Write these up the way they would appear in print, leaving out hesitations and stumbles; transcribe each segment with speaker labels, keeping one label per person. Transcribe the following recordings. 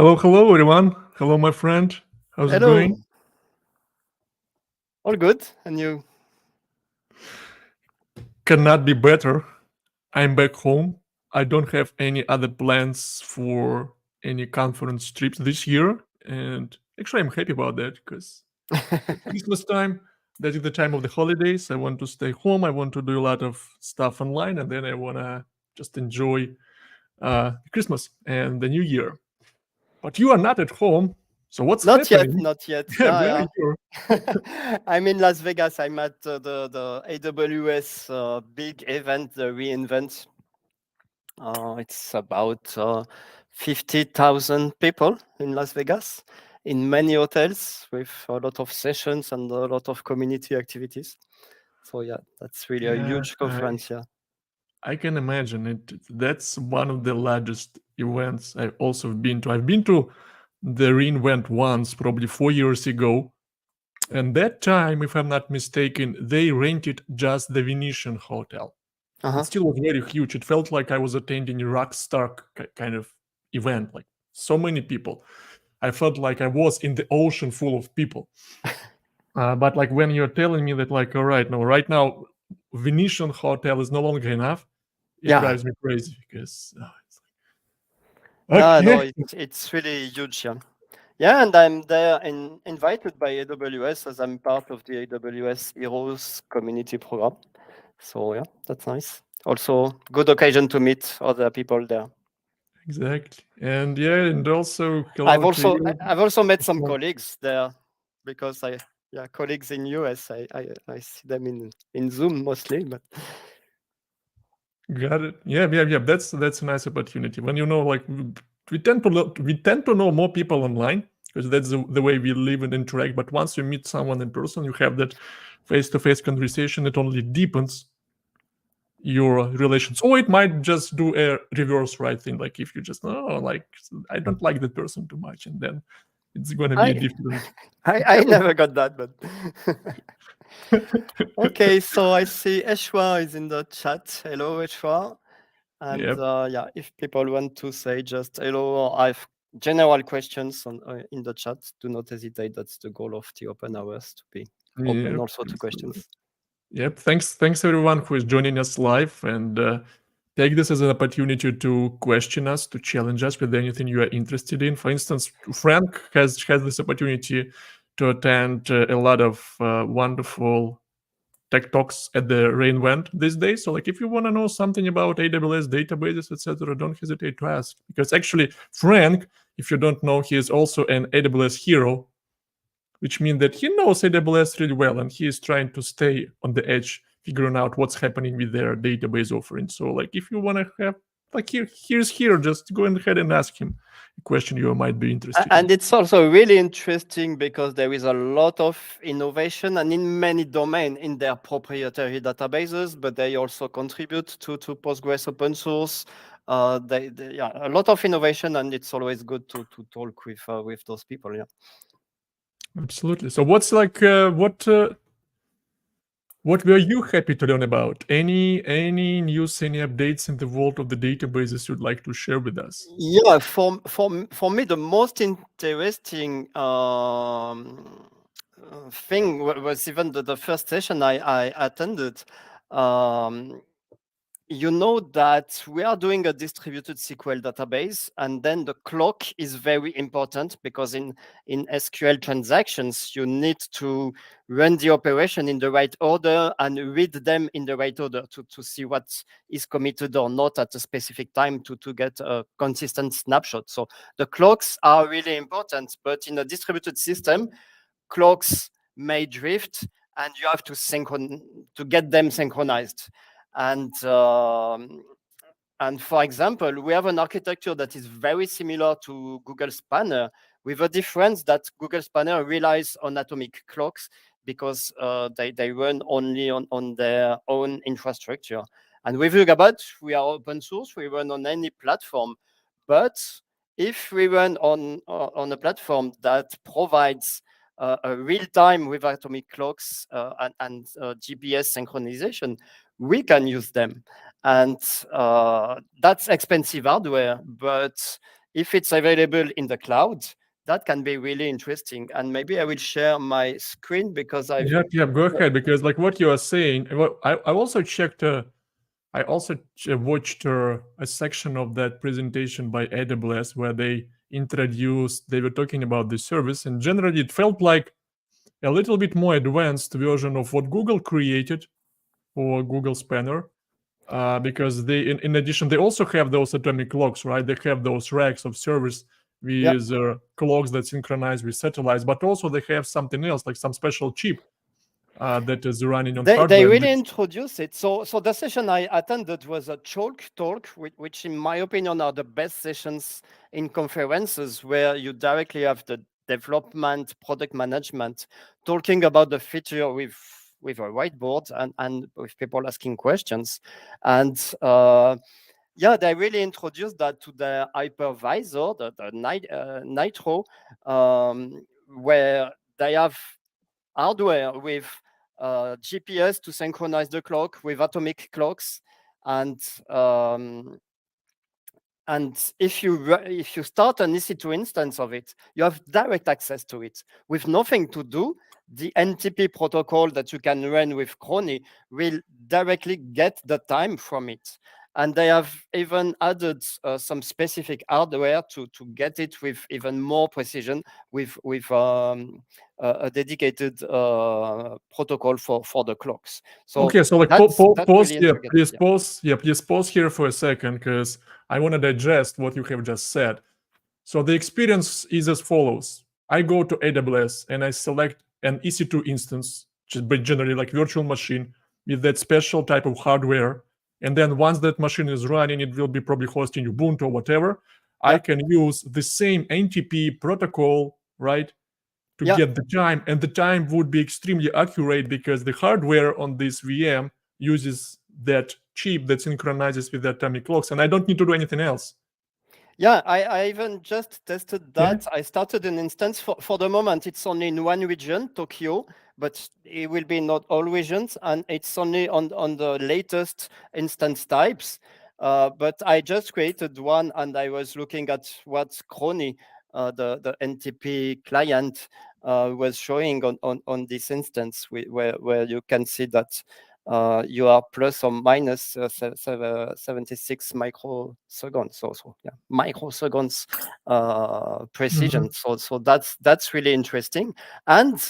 Speaker 1: Hello, everyone. Hello, my friend. How's it
Speaker 2: Hello.
Speaker 1: going?
Speaker 2: All good. And you?
Speaker 1: Cannot be better. I'm back home. I don't have any other plans for any conference trips this year. And actually, I'm happy about that because at Christmas time, that is the time of the holidays. I want to stay home. I want to do a lot of stuff online. And then I want to just enjoy Christmas and the New Year. But you are not at home. So what's
Speaker 2: Not yet,
Speaker 1: happening?
Speaker 2: not yet.
Speaker 1: Where are
Speaker 2: Yeah,
Speaker 1: you?
Speaker 2: yeah. I'm in Las Vegas. I'm at the AWS big event, the reInvent. It's about 50,000 people in Las Vegas, in many hotels with a lot of sessions and a lot of community activities. So yeah, that's really a
Speaker 1: Yeah,
Speaker 2: huge conference. Yeah.
Speaker 1: I can imagine it. That's one of the largest events I've also been to. I've been to the reInvent once, probably 4 years ago. And that time, if I'm not mistaken, they rented just the Venetian hotel. It
Speaker 2: Uh-huh.
Speaker 1: still was very huge. It felt like I was attending a rock star kind of event, like so many people. I felt like I was in the ocean full of people. But like when you're telling me that, like, all right, no, right now, Venetian hotel is no longer enough, it
Speaker 2: Yeah.
Speaker 1: drives me crazy because it's
Speaker 2: Yeah, no,
Speaker 1: okay.
Speaker 2: it's really huge. Yeah. Yeah, and I'm there and invited by AWS as I'm part of the AWS Heroes community program. So yeah, that's nice. Also, good occasion to meet other people there.
Speaker 1: Exactly. And yeah, and also
Speaker 2: I've
Speaker 1: hello to
Speaker 2: also
Speaker 1: you.
Speaker 2: I've also met some colleagues there because colleagues in US. I see them in Zoom mostly, but
Speaker 1: Got it. Yeah. That's a nice opportunity. When you know, like we tend to know more people online because that's the way we live and interact. But once you meet someone in person, you have that face-to-face conversation. It only deepens your relations, or it might just do a reverse right thing. Like if you just like I don't like that person too much, and then it's gonna be a
Speaker 2: I
Speaker 1: different.
Speaker 2: I never got that, but okay. So I see Eshwa is in the chat. Hello, Eshwa. And
Speaker 1: Yep.
Speaker 2: yeah, if people want to say just hello or have general questions in the chat, do not hesitate. That's the goal of the open hours, to be open
Speaker 1: Yep.
Speaker 2: also to questions.
Speaker 1: Yep. Thanks everyone who is joining us live, and take this as an opportunity to question us, to challenge us with anything you are interested in. For instance, Frank has this opportunity to attend a lot of wonderful tech talks at the reInvent these days. So like if you want to know something about AWS databases, etc., don't hesitate to ask. Because actually, Frank, if you don't know, he is also an AWS hero, which means that he knows AWS really well and he is trying to stay on the edge, figuring out what's happening with their database offering. So like if you want to have like here's here, just go ahead and ask him a question you might be interested in.
Speaker 2: And it's also really interesting because there is a lot of innovation and in many domains in their proprietary databases, but they also contribute to Postgres open source. Yeah, a lot of innovation, and it's always good to talk with those people. Yeah.
Speaker 1: Absolutely. So what's like what were you happy to learn about? Any news, any updates in the world of the databases you'd like to share with us?
Speaker 2: Yeah, for me, the most interesting thing was even the first session I attended. You know that we are doing a distributed SQL database, and then the clock is very important because in SQL transactions, you need to run the operation in the right order and read them in the right order to see what is committed or not at a specific time to get a consistent snapshot. So the clocks are really important, but in a distributed system, clocks may drift and you have to get them synchronized. And for example, we have an architecture that is very similar to Google Spanner, with a difference that Google Spanner relies on atomic clocks because they run only on their own infrastructure. And with Yugabyte, we are open source, we run on any platform. But if we run on a platform that provides a real time with atomic clocks and GPS synchronization, we can use them. And that's expensive hardware, but if it's available in the cloud, that can be really interesting. And maybe I will share my screen because I've
Speaker 1: Yeah, go ahead, because like what you are saying, I also checked. I also watched a section of that presentation by AWS where they were talking about the service, and generally it felt like a little bit more advanced version of what Google created for Google Spanner. Because in addition, they also have those atomic clocks, right? They have those racks of servers with clocks that synchronize with satellites, but also they have something else, like some special chip that is running on
Speaker 2: They
Speaker 1: hardware.
Speaker 2: really introduce it. So the session I attended was a chalk talk, which in my opinion are the best sessions in conferences, where you directly have the development, product management, talking about the feature with a whiteboard and with people asking questions. And they really introduced that to the hypervisor, the Nitro, where they have hardware with GPS to synchronize the clock with atomic clocks, and if you start an EC2 instance of it, you have direct access to it with nothing to do. The NTP protocol that you can run with Crony will directly get the time from it. And they have even added some specific hardware to get it with even more precision with a dedicated protocol for the clocks. So
Speaker 1: Okay, so like
Speaker 2: that's
Speaker 1: pause
Speaker 2: really
Speaker 1: here,
Speaker 2: intriguing.
Speaker 1: please pause. Yeah, please pause here for a second, because I want to digest what you have just said. So the experience is as follows. I go to AWS and I select an EC2 instance, but generally like virtual machine with that special type of hardware. And then once that machine is running, it will be probably hosting Ubuntu or whatever. I can use the same NTP protocol, right, to get the time. And the time would be extremely accurate because the hardware on this VM uses that chip that synchronizes with the atomic clocks. And I don't need to do anything else.
Speaker 2: Yeah, I even just tested that. I started an instance. For the moment, it's only in one region, Tokyo, but it will be not all regions, and it's only on the latest instance types. But I just created one, and I was looking at what Crony, the NTP client, was showing on this instance, where you can see that you are plus or minus 76 microseconds. So yeah, microseconds precision. So that's really interesting. And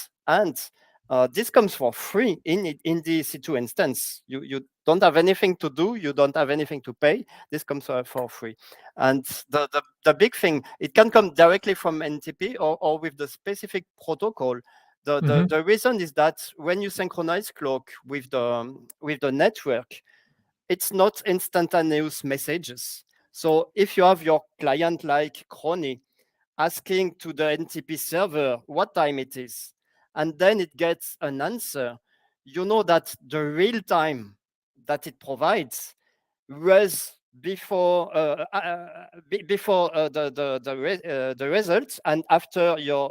Speaker 2: this comes for free in the EC2 instance. You don't have anything to do. You don't have anything to pay. This comes for free. And the big thing, it can come directly from NTP or with the specific protocol. The reason is that when you synchronize clock with the network, it's not instantaneous messages. So if you have your client like Crony asking to the NTP server what time it is, and then it gets an answer, you know that the real time that it provides was before the results and after your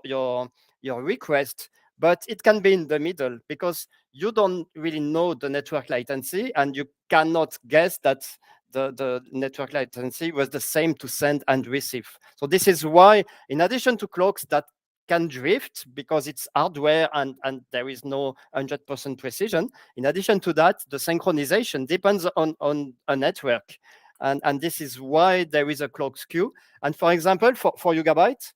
Speaker 2: request, but it can be in the middle because you don't really know the network latency and you cannot guess that the network latency was the same to send and receive. So this is why, in addition to clocks that can drift because it's hardware and there is no 100% precision. In addition to that, the synchronization depends on a network. And this is why there is a clock skew. And for example, for Yugabyte,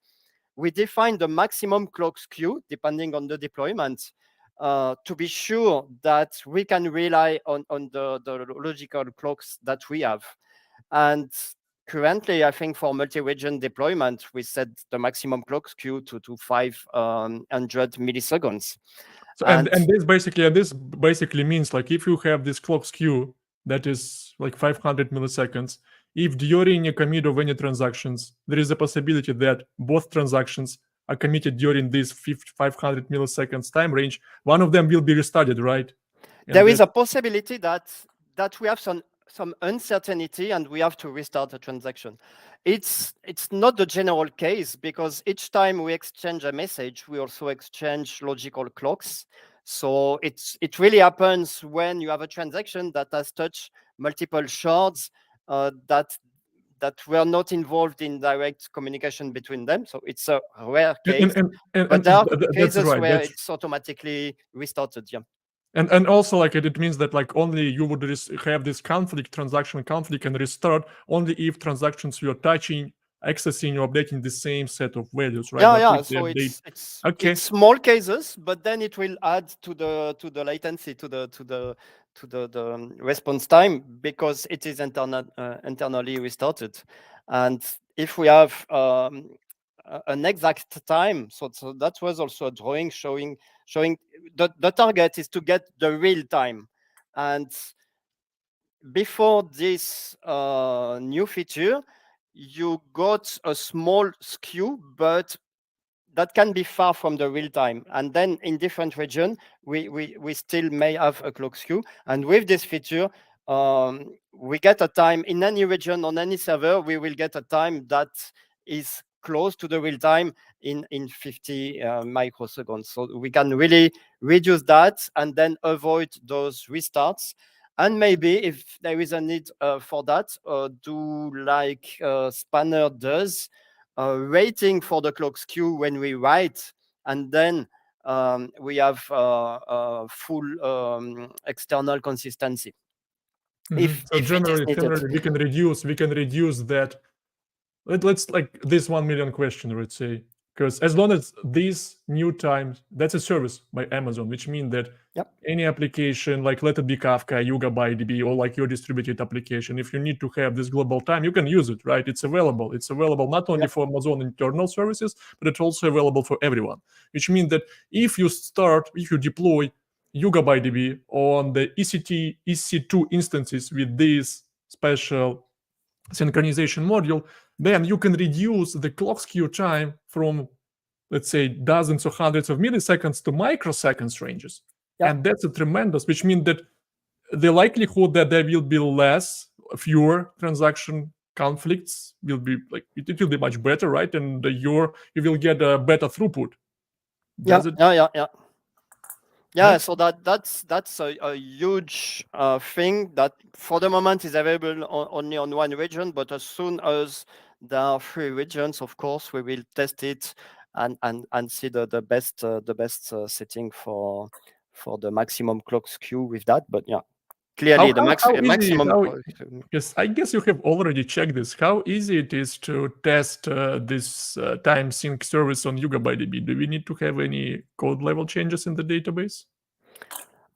Speaker 2: we define the maximum clock skew depending on the deployment to be sure that we can rely on the logical clocks that we have. And currently, I think for multi-region deployment, we set the maximum clock skew to 500 milliseconds.
Speaker 1: So and this basically means like if you have this clock skew that is like 500 milliseconds, if during a commit of any transactions, there is a possibility that both transactions are committed during this 500 milliseconds time range, one of them will be restarted, right? And
Speaker 2: there is a possibility that we have some uncertainty and we have to restart the transaction. It's not the general case because each time we exchange a message, we also exchange logical clocks. So it really happens when you have a transaction that has touched multiple shards that that were not involved in direct communication between them. So it's a rare case,
Speaker 1: and
Speaker 2: but there are
Speaker 1: that's
Speaker 2: cases
Speaker 1: right.
Speaker 2: where it's automatically restarted. Yeah.
Speaker 1: And also, like, it means that, like, only you would have this transaction conflict and restart only if transactions you're touching, accessing, or updating the same set of values, right?
Speaker 2: Yeah,
Speaker 1: But
Speaker 2: yeah.
Speaker 1: if they
Speaker 2: So
Speaker 1: update,
Speaker 2: it's
Speaker 1: okay,
Speaker 2: small cases, but then it will add to the latency, to the response time, because it is internally restarted. And if we have an exact time, so that was also a drawing showing the target is to get the real time. And before this new feature, you got a small skew, but that can be far from the real time. And then in different region, we still may have a clock skew. And with this feature, we get a time in any region on any server, we will get a time that is close to the real time in 50 microseconds. So we can really reduce that and then avoid those restarts. And maybe if there is a need for that, do like Spanner does, waiting for the clock skew when we write, and then we have full external consistency.
Speaker 1: So
Speaker 2: If it is needed.
Speaker 1: generally we can reduce that. Let's, like, this 1 million question, let's say, because as long as these new times, that's a service by Amazon, which means that
Speaker 2: Yep.
Speaker 1: any application, like, let it be Kafka, YugabyteDB, or like your distributed application, if you need to have this global time, you can use it, right? It's available. It's available not only
Speaker 2: Yep.
Speaker 1: for Amazon internal services, but it's also available for everyone. Which means that if you deploy YugabyteDB on the EC2 instances with this special synchronization module, then you can reduce the clock skew time from, let's say, dozens or hundreds of milliseconds to microseconds ranges.
Speaker 2: Yeah.
Speaker 1: And that's a tremendous, which means that the likelihood that there will be fewer transaction conflicts will be, like, it will be much better, right? And you will get a better throughput. Does it?
Speaker 2: Yeah,
Speaker 1: Right?
Speaker 2: so that's a huge thing that for the moment is available only on one region, but as soon as there are 3 regions, of course, we will test it and see the best setting for the maximum clock skew with that. But yeah, clearly the maximum.
Speaker 1: Yes, I guess you have already checked this. How easy it is to test this time sync service on YugabyteDB? Do we need to have any code level changes in the database?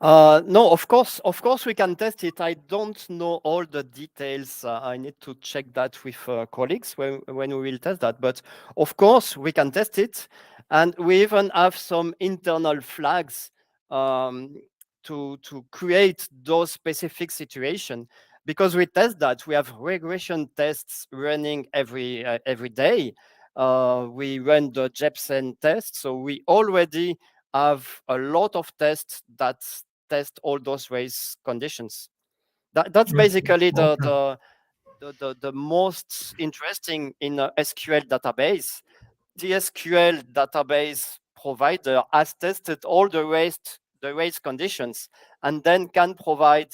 Speaker 2: No, of course we can test it. I don't know all the details. I need to check that with colleagues when we will test that. But of course we can test it, and we even have some internal flags to create those specific situations. Because we test that, we have regression tests running every day. We run the Jepsen test, so we already have a lot of tests that test all those race conditions. That's basically the most interesting in a SQL database. The SQL database provider has tested all the race conditions and then can provide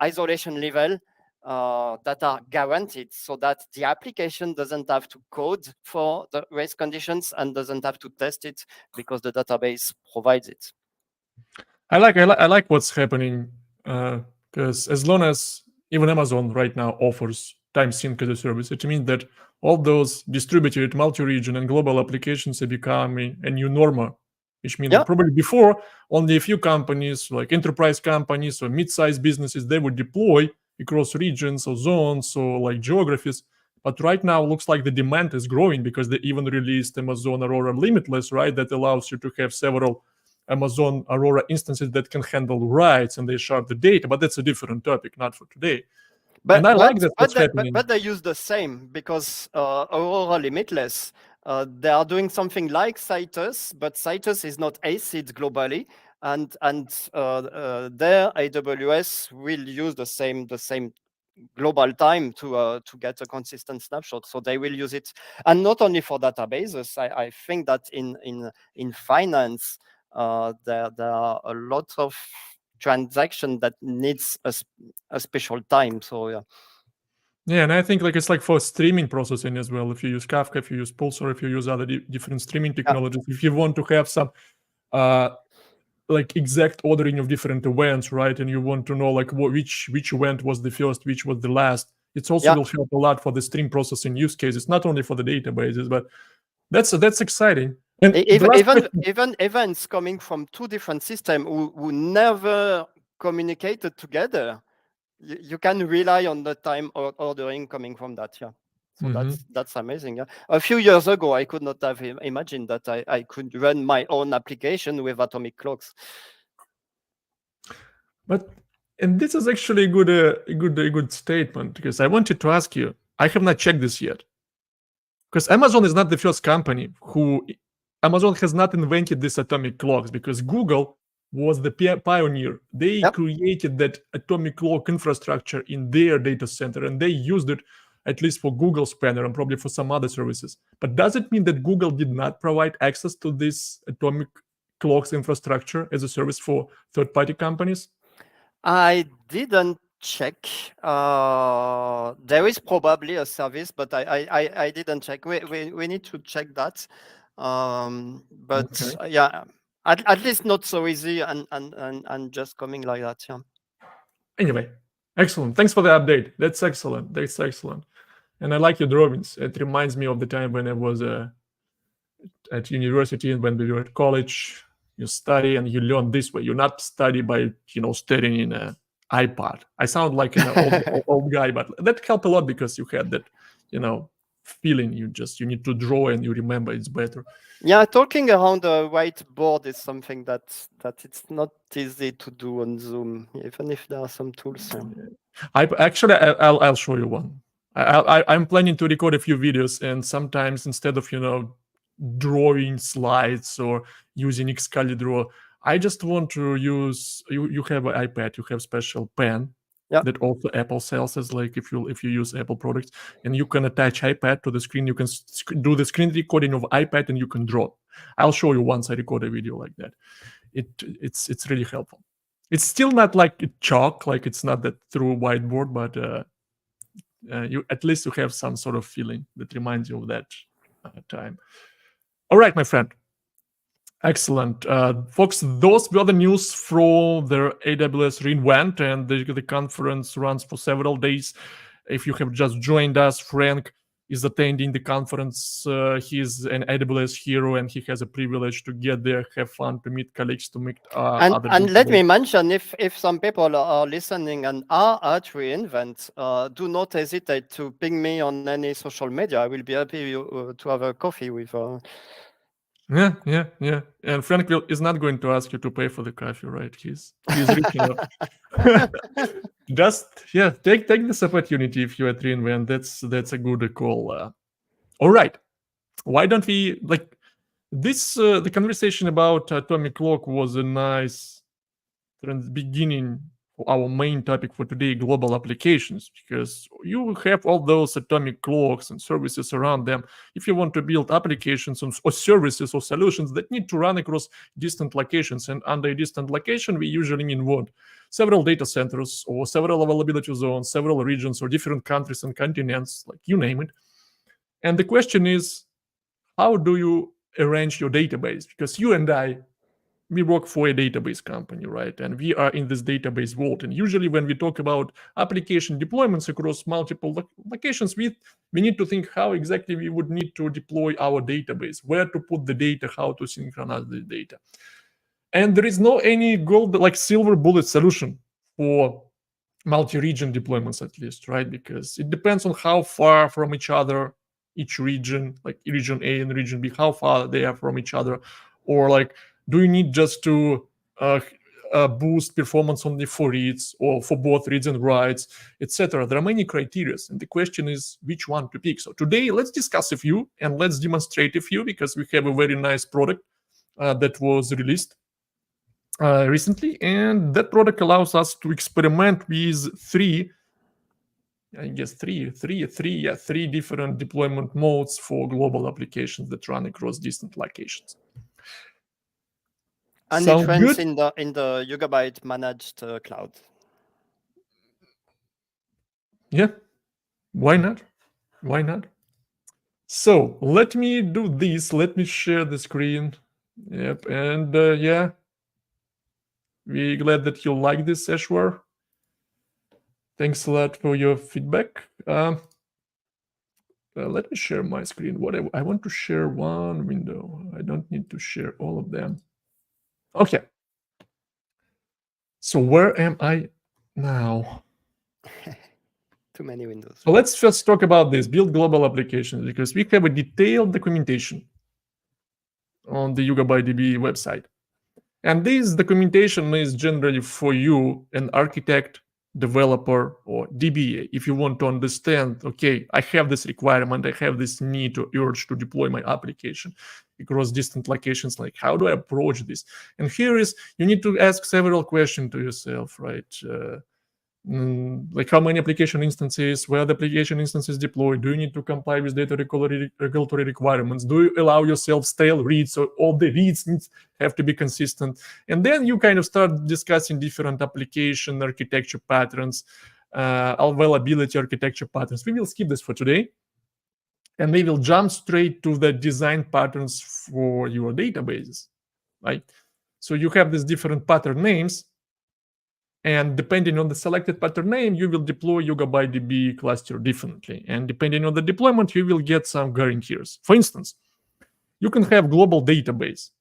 Speaker 2: isolation level that are guaranteed, so that the application doesn't have to code for the race conditions and doesn't have to test it because the database provides it.
Speaker 1: I like what's happening, because as long as even Amazon right now offers time sync as a service, it means that all those distributed multi-region and global applications are becoming a new normal. Which means that probably before only a few companies, like enterprise companies or mid-sized businesses, they would deploy across regions or zones or like geographies. But right now, it looks like the demand is growing because they even released Amazon Aurora Limitless, right? That allows you to have several Amazon Aurora instances that can handle writes and they shard the data, but that's a different topic, not for today.
Speaker 2: But
Speaker 1: like that what's happening.
Speaker 2: But they use the same, because Aurora Limitless, they are doing something like Citus, but Citus is not ACID globally, and their AWS will use the same global time to get a consistent snapshot. So they will use it, and not only for databases. I think that in finance, there are a lot of transaction that needs a special time. So
Speaker 1: Yeah, and I think like it's like for streaming processing as well. If you use Kafka, if you use Pulsar, if you use other different streaming technologies, if you want to have some like exact ordering of different events, right? And you want to know like which event was the first, which was the last. It's also will help a lot for the stream processing use cases, not only for the databases, but that's exciting. And
Speaker 2: even events coming from two different systems who never communicated together, you can rely on the time ordering coming from that. Yeah. So that's amazing. Yeah. A few years ago, I could not have imagined that I could run my own application with atomic clocks.
Speaker 1: And this is actually a good statement, because I wanted to ask you. I have not checked this yet, because Amazon is not the first company who. Amazon has not invented these atomic clocks, because Google was the pioneer. They created that atomic clock infrastructure in their data center, and they used it at least for Google Spanner and probably for some other services. But does it mean that Google did not provide access to this atomic clocks infrastructure as a service for third-party companies?
Speaker 2: I didn't check. There is probably a service, but I didn't check. We need to check that. But yeah, at least not so easy and just coming like that. Yeah.
Speaker 1: Anyway, excellent. Thanks for the update. That's excellent. That's excellent. And I like your drawings. It reminds me of the time when I was at university and when we were at college. You study and you learn this way. You not study by studying in an iPad. I sound like an old guy, but that helped a lot because you had that feeling. You need to draw and you remember it's better.
Speaker 2: Yeah, talking around a whiteboard is something that it's not easy to do on Zoom, even if there are some tools.
Speaker 1: I'll show you one. I'm planning to record a few videos, and sometimes instead of drawing slides or using Excalibur, I just want to use. You have an iPad. You have special pen. That also Apple sells as like if you use Apple products, and you can attach iPad to the screen. You can do the screen recording of iPad, and you can draw. I'll show you once I record a video like that. It's really helpful. It's still not like chalk, like it's not that true whiteboard, but you at least you have some sort of feeling that reminds you of that time. All right, my friend. Excellent. Folks, those were the news from the AWS reInvent, and the conference runs for several days. If you have just joined us, Franck is attending the conference. He's an AWS hero, and he has a privilege to get there, have fun, to meet colleagues, to meet other people.
Speaker 2: And let me mention, if some people are listening and are at reInvent, do not hesitate to ping me on any social media. I will be happy to have a coffee with.
Speaker 1: Yeah. And Franck is not going to ask you to pay for the coffee, right? He's rich enough. Just take this opportunity if you're at reInvent. That's a good call. All right, why don't we like this? The conversation about atomic clock was a nice beginning for our main topic for today, global applications, because you have all those atomic clocks and services around them. If you want to build applications or services or solutions that need to run across distant locations, and under a distant location, we usually mean what? Several data centers or several availability zones, several regions or different countries and continents, like you name it. And the question is, how do you arrange your database? Because you and I, we work for a database company, right? And we are in this database world. And usually when we talk about application deployments across multiple locations, we need to think how exactly we would need to deploy our database, where to put the data, how to synchronize the data. And there is no any gold, like silver bullet solution for multi-region deployments, at least, right? Because it depends on how far from each other each region, like region A and region B, how far they are from each other, or like, do you need just to boost performance only for reads or for both reads and writes, etc. There are many criteria, and the question is which one to pick. So today, let's discuss a few and let's demonstrate a few, because we have a very nice product that was released recently, and that product allows us to experiment with three different deployment modes for global applications that run across distant locations.
Speaker 2: And it runs in the Yugabyte managed cloud.
Speaker 1: Yeah. Why not? Why not? So let me do this. Let me share the screen. Yep, and yeah, we're glad that you like this, Ashwar. Thanks a lot for your feedback. Let me share my screen. What I want to share one window. I don't need to share all of them. Okay. So where am I now?
Speaker 2: Too many windows.
Speaker 1: So let's first talk about this, build global applications, because we have a detailed documentation on the YugabyteDB website. And this documentation is generally for you, an architect, developer, or DBA. If you want to understand, okay, I have this requirement, I have this need to urge to deploy my application across distant locations, like how do I approach this? And here is, you need to ask several questions to yourself, right? Like how many application instances, where the application instance is deployed, do you need to comply with data regulatory requirements, do you allow yourself stale reads, so all the reads have to be consistent. And then you kind of start discussing different application architecture patterns, availability architecture patterns. We will skip this for today, and we will jump straight to the design patterns for your databases, right? So you have these different pattern names, and depending on the selected pattern name, you will deploy YugabyteDB cluster differently. And depending on the deployment, you will get some guarantees. For instance, you can have global database.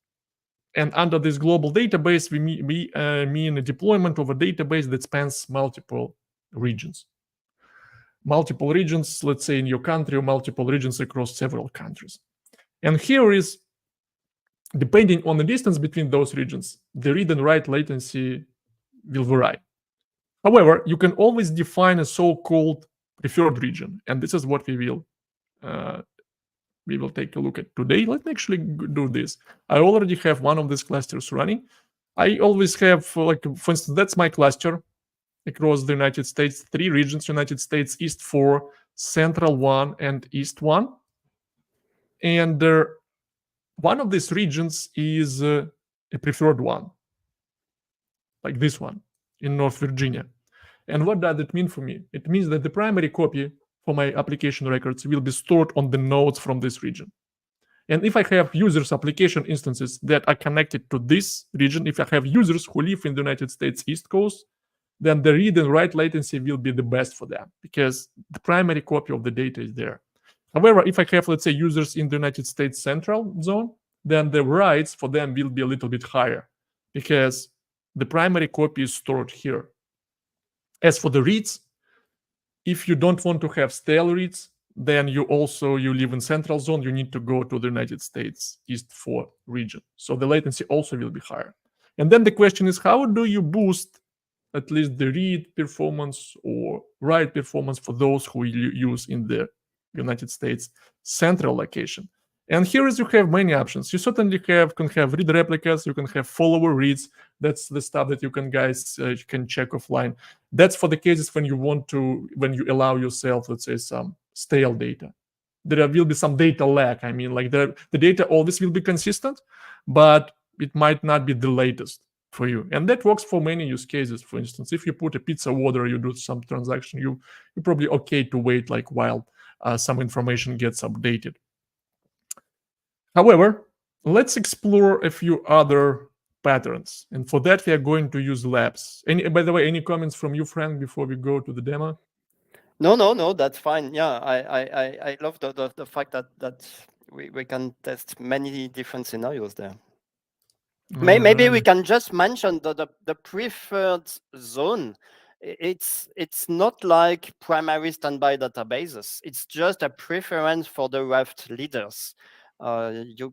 Speaker 1: And under this global database, we mean a deployment of a database that spans multiple regions. Multiple regions, let's say in your country, or multiple regions across several countries. And here is, depending on the distance between those regions, the read and write latency will vary. However, you can always define a so-called preferred region, and this is what we will take a look at today. Let me actually do this. I already have one of these clusters running. I always have, like, for instance, that's my cluster across the United States, 3 regions, United States, East 4, Central 1, and East 1. And one of these regions is a preferred one, like this one in North Virginia. And what does it mean for me? It means that the primary copy for my application records will be stored on the nodes from this region. And if I have users' application instances that are connected to this region, if I have users who live in the United States East Coast, then the read and write latency will be the best for them because the primary copy of the data is there. However, if I have, let's say, users in the United States Central Zone, then the writes for them will be a little bit higher because the primary copy is stored here. As for the reads, if you don't want to have stale reads, then you live in Central Zone, you need to go to the United States East 4 region. So the latency also will be higher. And then the question is, how do you boost at least the read performance or write performance for those who use in the United States Central location? And here is, you have many options. You certainly can have read replicas, you can have follower reads. That's the stuff that you can check offline. That's for the cases when you allow yourself, let's say, some stale data. There will be some data lag. I mean, like the data always will be consistent, but it might not be the latest for you. And that works for many use cases. For instance, if you put a pizza order, you do some transaction, you're probably okay to wait like while some information gets updated. However, let's explore a few other patterns. And for that, we are going to use labs. By the way, any comments from you, Frank, before we go to the demo?
Speaker 2: No, that's fine. Yeah, I love the fact that we can test many different scenarios there. Maybe we can just mention the preferred zone. It's not like primary standby databases. It's just a preference for the Raft leaders. You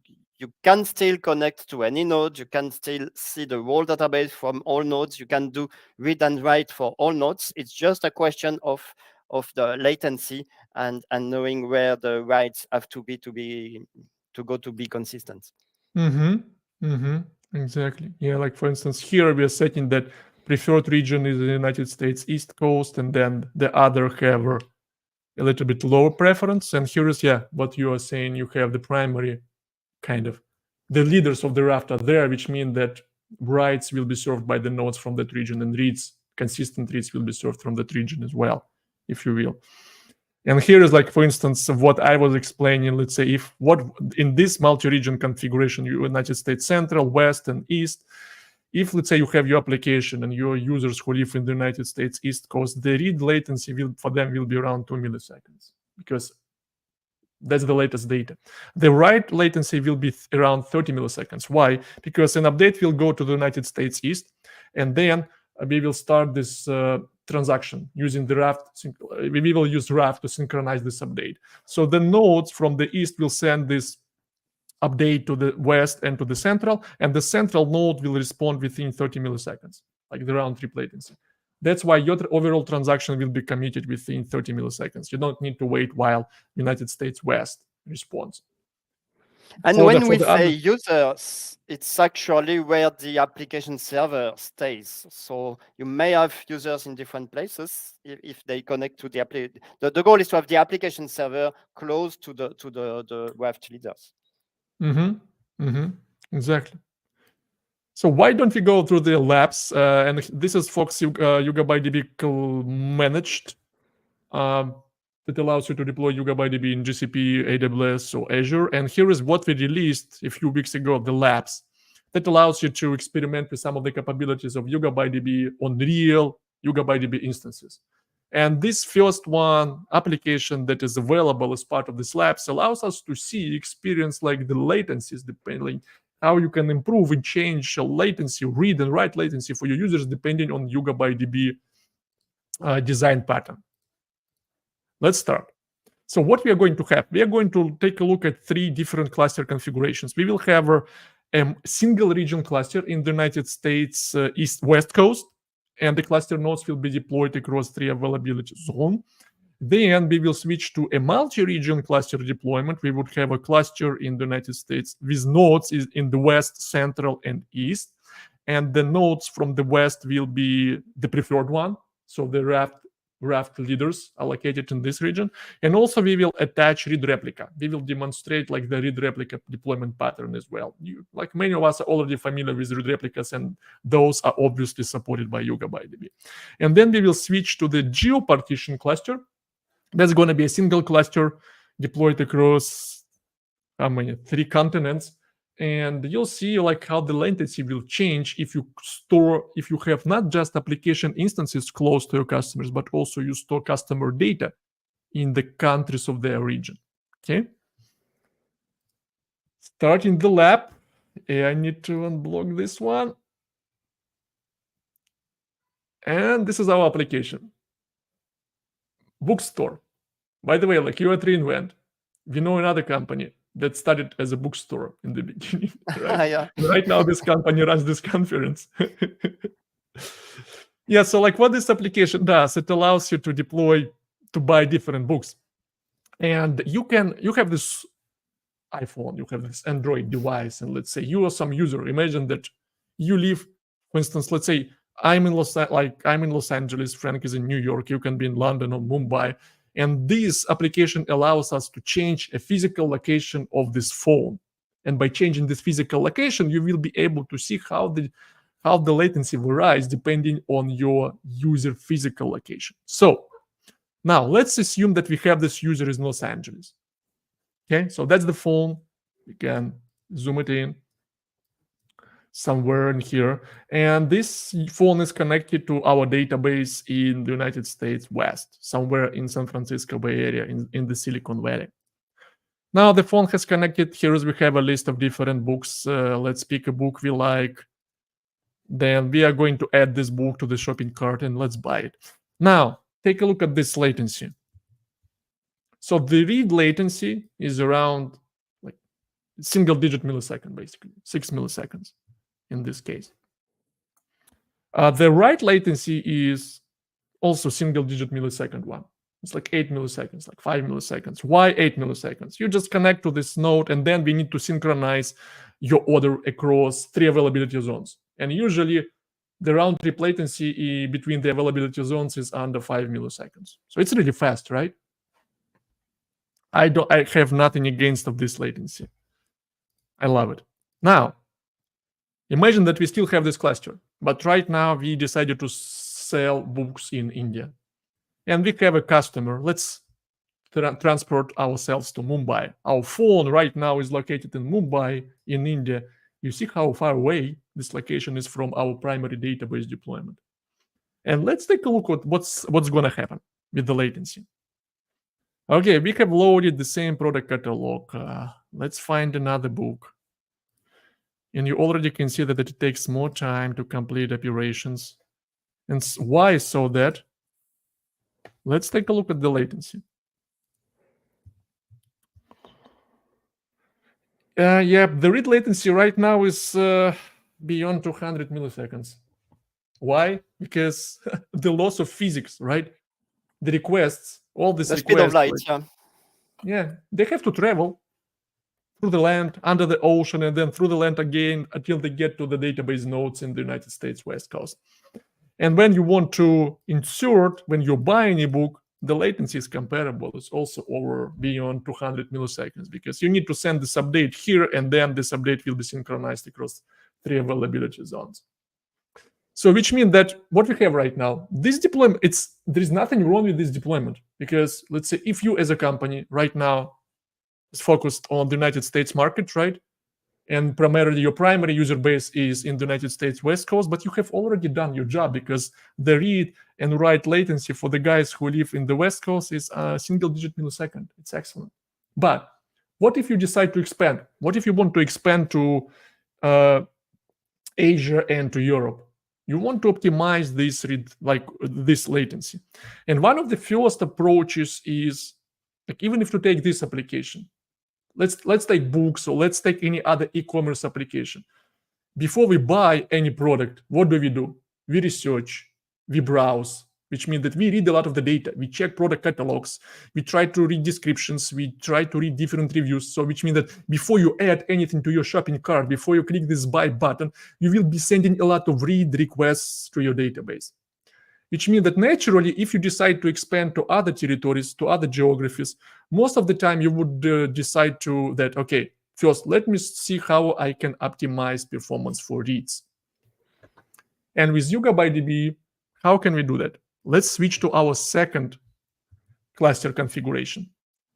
Speaker 2: can still connect to any node. You can still see the whole database from all nodes. You can do read and write for all nodes. It's just a question of the latency and knowing where the writes have to go to be consistent.
Speaker 1: Exactly. Yeah, like for instance, here we are setting that preferred region is the United States East Coast, and then the other have a little bit lower preference. And here is, what you are saying, you have the primary kind of, the leaders of the raft are there, which mean that writes will be served by the nodes from that region, and reads, consistent reads, will be served from that region as well, if you will. And here is like, for instance, what I was explaining. Let's say if what in this multi-region configuration, United States Central, West, and East, if let's say you have your application and your users who live in the United States East Coast, the read latency for them will be around 2 milliseconds, because that's the latest data. The write latency will be around 30 milliseconds. Why? Because an update will go to the United States East, and then we will start this transaction using the Raft. We will use Raft to synchronize this update. So the nodes from the East will send this update to the West and to the Central, and the Central node will respond within 30 milliseconds, like the round trip latency. That's why your overall transaction will be committed within 30 milliseconds. You don't need to wait while United States West responds.
Speaker 2: And when we say users, it's actually where the application server stays. So you may have users in different places if they connect to the application. The goal is to have the application server close to the Raft leaders.
Speaker 1: Exactly. So why don't we go through the labs? And this is Fox YugabyteDB managed. That allows you to deploy YugabyteDB in GCP, AWS, or Azure. And here is what we released a few weeks ago, the labs. That allows you to experiment with some of the capabilities of YugabyteDB on real YugabyteDB instances. And this first one application that is available as part of this labs allows us to experience like the latencies, depending how you can improve and change latency, read and write latency for your users depending on YugabyteDB design pattern. Let's start. So what we are going to have, we are going to take a look at 3 different cluster configurations. We will have a single region cluster in the United States West Coast, and the cluster nodes will be deployed across 3 availability zones. Then we will switch to a multi-region cluster deployment. We would have a cluster in the United States with nodes in the West, Central, and East. And the nodes from the West will be the preferred one. So the Raft leaders are located in this region. And also we will attach read replica. We will demonstrate like the read replica deployment pattern as well. Like many of us are already familiar with read replicas, and those are obviously supported by YugabyteDB. And then we will switch to the geo-partition cluster. That's going to be a single cluster deployed across 3 continents. And you'll see like how the latency will change if you have not just application instances close to your customers, but also you store customer data in the countries of their region. Okay. Starting the lab, I need to unblock this one. And this is our application. Bookstore. By the way, like you at reInvent, we know another company that started as a bookstore in the beginning. Right?
Speaker 2: Yeah.
Speaker 1: Right now, this company runs this conference. Yeah, so like what this application does, it allows you to buy different books. And you have this iPhone, you have this Android device, and let's say you are some user. Imagine that you live, for instance, let's say I'm in Los Angeles, Frank is in New York, you can be in London or Mumbai. And this application allows us to change a physical location of this phone. And by changing this physical location, you will be able to see how the latency varies depending on your user physical location. So now let's assume that we have this user in Los Angeles. Okay, so that's the phone. We can zoom it in somewhere in here. And this phone is connected to our database in the United States West, somewhere in San Francisco Bay Area, in the Silicon Valley. Now the phone has connected. Here we have a list of different books. Let's pick a book we like. Then we are going to add this book to the shopping cart and let's buy it. Now, take a look at this latency. So the read latency is around like single-digit millisecond, basically, 6 milliseconds in this case. The write latency is also single-digit millisecond one. It's like 8 milliseconds, like 5 milliseconds. Why 8 milliseconds? You just connect to this node, and then we need to synchronize your order across 3 availability zones. And usually, the round-trip latency between the availability zones is under 5 milliseconds. So it's really fast, right? I have nothing against of this latency. I love it. Now, imagine that we still have this cluster, but right now we decided to sell books in India. And we have a customer. Let's transport ourselves to Mumbai. Our phone right now is located in Mumbai, in India. You see how far away this location is from our primary database deployment. And let's take a look at what's going to happen with the latency. Okay, we have loaded the same product catalog. Let's find another book. And you already can see that it takes more time to complete operations. And why so that? Let's take a look at the latency. Yeah, the read latency right now is beyond 200 milliseconds. Why? Because the loss of physics, right? The requests, all these
Speaker 2: The
Speaker 1: requests.
Speaker 2: speed of light,
Speaker 1: yeah, they have to travel through the land, under the ocean, and then through the land again until they get to the database nodes in the United States West Coast. And when you want to insert, when you're buying a book, the latency is comparable. It's also over beyond 200 milliseconds because you need to send this update here, and then this update will be synchronized across 3 availability zones. So which means that what we have right now, this deployment, there's nothing wrong with this deployment because let's say if you as a company right now is focused on the United States market, right? And primarily your primary user base is in the United States West Coast, but you have already done your job because the read and write latency for the guys who live in the West Coast is a single-digit millisecond. It's excellent. But what if you decide to expand? What if you want to expand to Asia and to Europe? You want to optimize this read, like this latency. And one of the first approaches is, like, even if you take this application, let's take books or let's take any other e-commerce application. Before we buy any product, what do? We research, we browse, which means that we read a lot of the data. We check product catalogs, we try to read descriptions, we try to read different reviews. So which means that before you add anything to your shopping cart, before you click this buy button, you will be sending a lot of read requests to your database. Which means that naturally, if you decide to expand to other territories, to other geographies, most of the time you would decide to that, okay, first, let me see how I can optimize performance for reads. And with YugabyteDB, how can we do that? Let's switch to our second cluster configuration.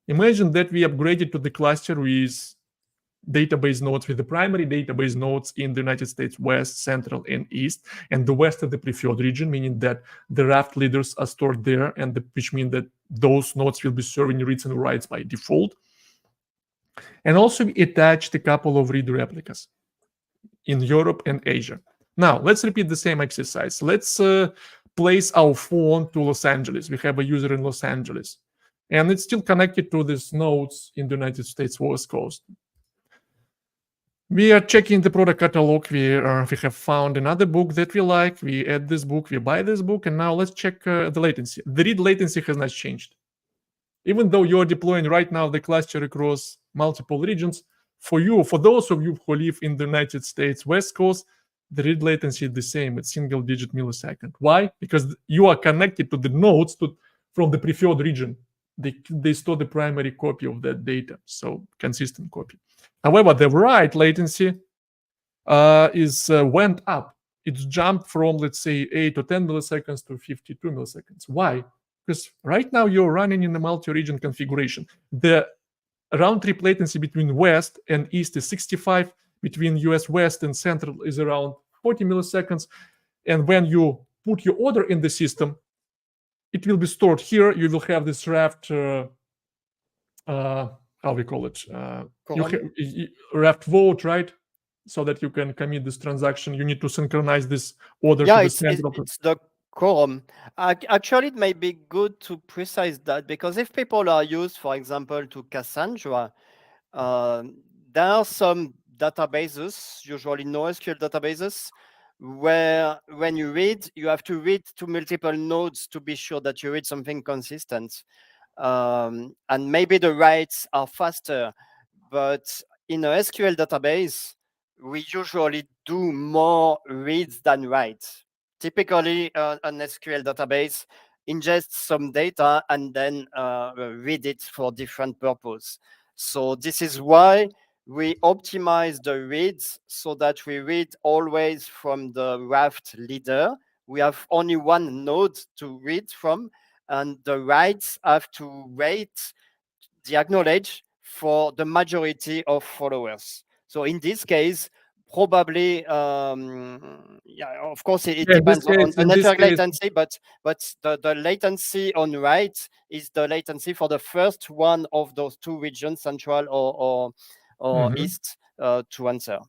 Speaker 1: Imagine that we upgraded to the cluster with database nodes, with the primary database nodes in the United States West, Central, and East, and the West is the preferred region, meaning that the raft leaders are stored there, and which means that those nodes will be serving reads and writes by default. And also we attached a couple of read replicas in Europe and Asia. Now, let's repeat the same exercise. Let's place our phone to Los Angeles. We have a user in Los Angeles, and it's still connected to these nodes in the United States West Coast. We are checking the product catalog. We have found another book that we like. We add this book, we buy this book, and now let's check the latency. The read latency has not changed. Even though you're deploying right now the cluster across multiple regions, for those of you who live in the United States West Coast, the read latency is the same. It's single-digit millisecond. Why? Because you are connected to the nodes from the preferred region. They store the primary copy of that data, so consistent copy. However, the write latency went up. It's jumped from, let's say, 8 to 10 milliseconds to 52 milliseconds. Why? Because right now you're running in a multi-region configuration. The round-trip latency between West and East is 65. Between US West and Central is around 40 milliseconds. And when you put your order in the system, it will be stored here. You will have this raft, how we call it? Raft vote, right? So that you can commit this transaction. You need to synchronize this order to the central.
Speaker 2: It's the quorum. Actually, it may be good to precise that, because if people are used, for example, to Cassandra, there are some databases, usually NoSQL databases, where when you read, you have to read to multiple nodes to be sure that you read something consistent. And maybe the writes are faster, but in a SQL database, we usually do more reads than writes. Typically, an SQL database ingests some data and then read it for different purpose. So this is why we optimize the reads so that we read always from the raft leader. We have only one node to read from, and the writes have to wait the acknowledge for the majority of followers. So in this case, probably, of course, it depends on the network latency, but the latency on write is the latency for the first one of those two regions, central or east, to answer.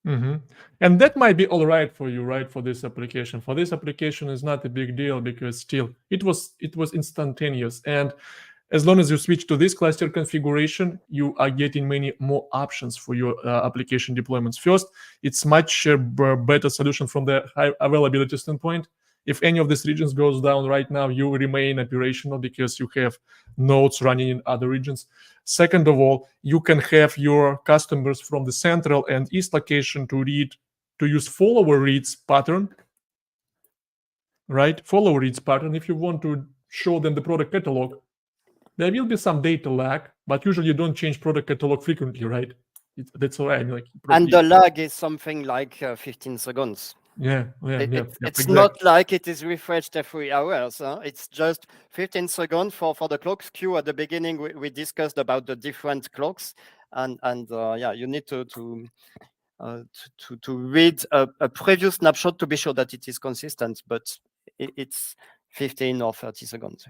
Speaker 1: And that might be all right for you, right? For this application. For this application is not a big deal because still it was instantaneous. And as long as you switch to this cluster configuration, you are getting many more options for your application deployments. First, it's much better solution from the high availability standpoint. If any of these regions goes down right now, you remain operational because you have nodes running in other regions. Second of all, you can have your customers from the central and east location to use follower reads pattern, right? Follower reads pattern. If you want to show them the product catalog, there will be some data lag, but usually you don't change product catalog frequently, right? That's all right.
Speaker 2: And the lag is something like 15 seconds.
Speaker 1: It's
Speaker 2: exactly. Not like it is refreshed every hours. It's just 15 seconds for the clock queue. At the beginning, we discussed about the different clocks, and you need to read a previous snapshot to be sure that it is consistent, but it's 15 or 30 seconds.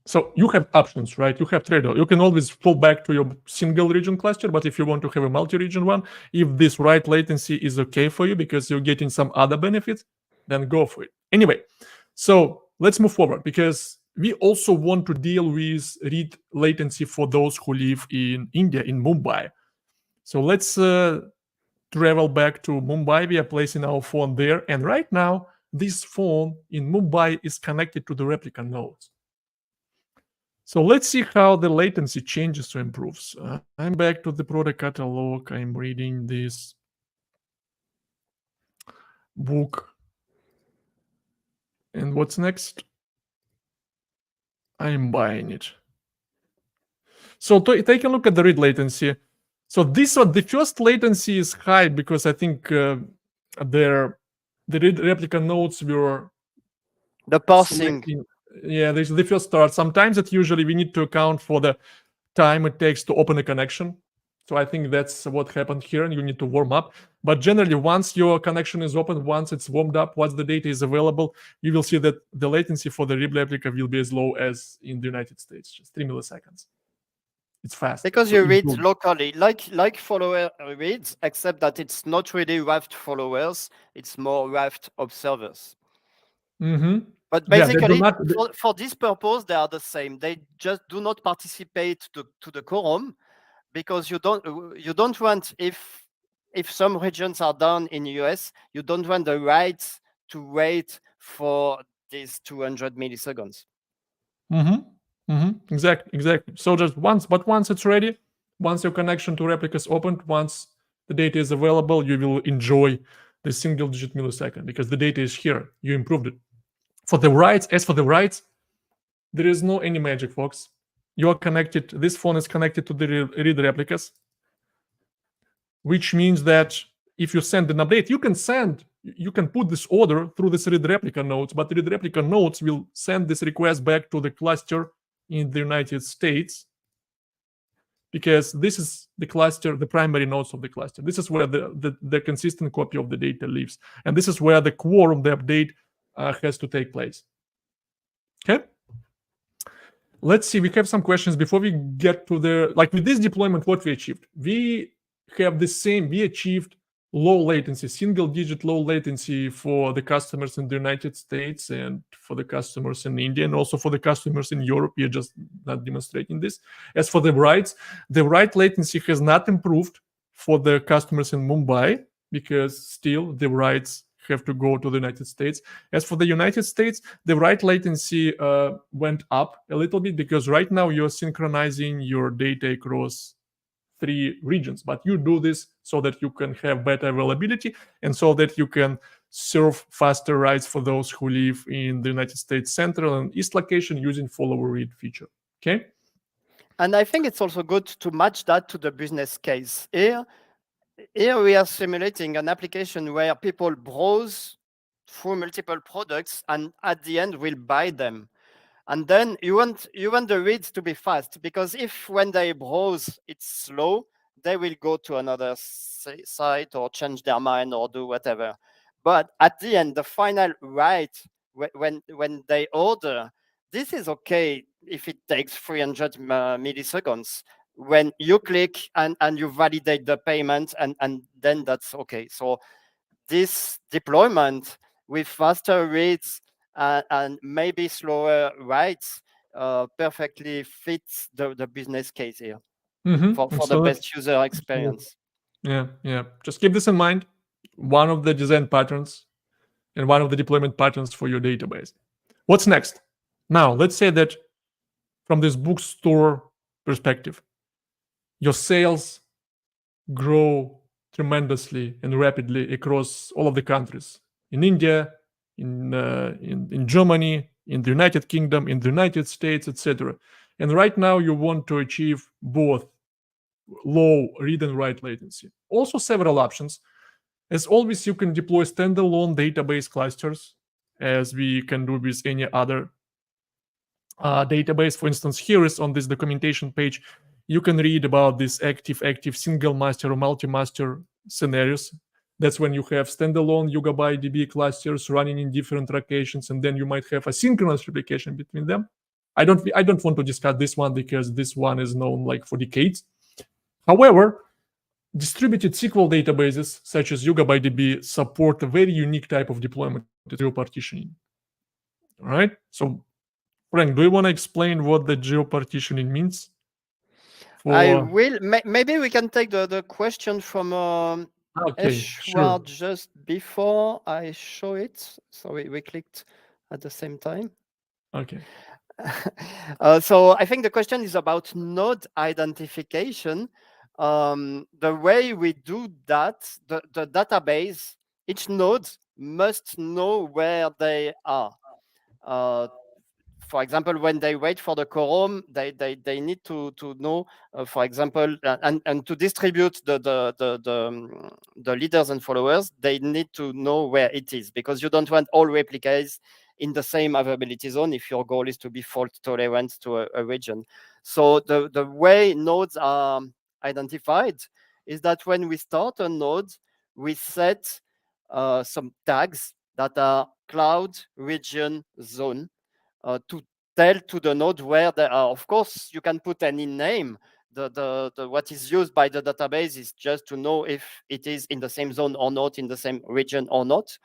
Speaker 1: So you have options, right? You have trade-off. You can always fall back to your single region cluster, but if you want to have a multi-region one, if this write latency is okay for you because you're getting some other benefits, then go for it. Anyway, so let's move forward because we also want to deal with read latency for those who live in India, in Mumbai. So let's travel back to Mumbai. We are placing our phone there. And right now, this phone in Mumbai is connected to the replica nodes. So let's see how the latency changes or improves. I'm back to the product catalog. I'm reading this book. And what's next? I'm buying it. So take a look at the read latency. So this one, the first latency is high because I think the read replica nodes were
Speaker 2: the parsing.
Speaker 1: Yeah, this is the first start. Sometimes usually we need to account for the time it takes to open a connection. So I think that's what happened here, and you need to warm up. But generally, once your connection is open, once it's warmed up, once the data is available, you will see that the latency for the read replica will be as low as in the United States, just 3 milliseconds. It's fast.
Speaker 2: Because you read locally, like follower reads, except that it's not really Raft followers, it's more Raft observers. But basically, for this purpose, they are the same. They just do not participate to the quorum because you don't want, if some regions are down in US, you don't want the rights to wait for these 200 milliseconds.
Speaker 1: Exactly. So just once it's ready, once your connection to replica is opened, once the data is available, you will enjoy the single-digit millisecond because the data is here. You improved it. As for the writes, there is no any magic, folks. You are connected. This phone is connected to the read replicas, which means that if you send an update, you can put this order through this read replica nodes, but the read replica nodes will send this request back to the cluster in the United States because this is the cluster, the primary nodes of the cluster. This is where the consistent copy of the data lives. And this is where the quorum, the update has to take place. Okay. Let's see, we have some questions before we get to with this deployment, what we achieved. We achieved low latency, single-digit low latency for the customers in the United States and for the customers in India and also for the customers in Europe. We are just not demonstrating this. As for the writes, the write latency has not improved for the customers in Mumbai because still the writes have to go to the United States. As for the United States, the write latency went up a little bit because right now you're synchronizing your data across 3 regions, but you do this so that you can have better availability and so that you can serve faster writes for those who live in the United States Central and East location using follower read feature. Okay.
Speaker 2: And I think it's also good to match that to the business case. Here we are simulating an application where people browse through multiple products and at the end will buy them. And then you want the reads to be fast, because if when they browse it's slow, they will go to another site or change their mind or do whatever. But at the end, the final write, when they order, this is okay if it takes 300 milliseconds. When you click and you validate the payment, and then that's okay. So this deployment with faster reads and maybe slower writes perfectly fits the business case here for the
Speaker 1: Absolutely.
Speaker 2: best user
Speaker 1: Absolutely.
Speaker 2: experience.
Speaker 1: Yeah, yeah. Just keep this in mind. One of the design patterns and one of the deployment patterns for your database. What's next? Now, let's say that from this bookstore perspective, your sales grow tremendously and rapidly across all of the countries in India, in Germany, in the United Kingdom, in the United States, etc. And right now, you want to achieve both low read and write latency. Also, several options. As always, you can deploy standalone database clusters, as we can do with any other database. For instance, here is on this documentation page, you can read about this active single master or multi-master scenarios. That's when you have standalone YugabyteDB clusters running in different locations, and then you might have a synchronous replication between them. I don't want to discuss this one because this one is known like for decades. However, distributed SQL databases such as YugabyteDB support a very unique type of deployment, geo-partitioning. All right. So, Frank, do you want to explain what the geo-partitioning means?
Speaker 2: I will. Maybe we can take the question from
Speaker 1: Okay,
Speaker 2: Eshwar
Speaker 1: sure.
Speaker 2: just before I show it. So we clicked at the same time.
Speaker 1: Okay.
Speaker 2: So I think the question is about node identification. The way we do that, the database, each node must know where they are. For example, when they wait for the quorum, they need to know, for example, and to distribute the leaders and followers, they need to know where it is, because you don't want all replicas in the same availability zone if your goal is to be fault tolerant to a region. So the way nodes are identified is that when we start a node, we set some tags that are cloud, region, zone, to tell to the node where they are. Of course, you can put any name. What is used by the database is just to know if it is in the same zone or not, in the same region or not.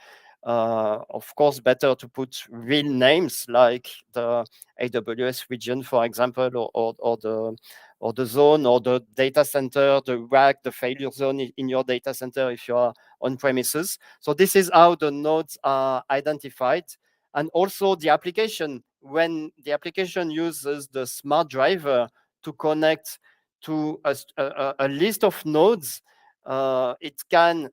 Speaker 2: Of course, better to put real names like the AWS region, for example, or the zone, or the data center, the rack, the failure zone in your data center if you are on premises. So this is how the nodes are identified. And also the application, when the application uses the smart driver to connect to a list of nodes, it can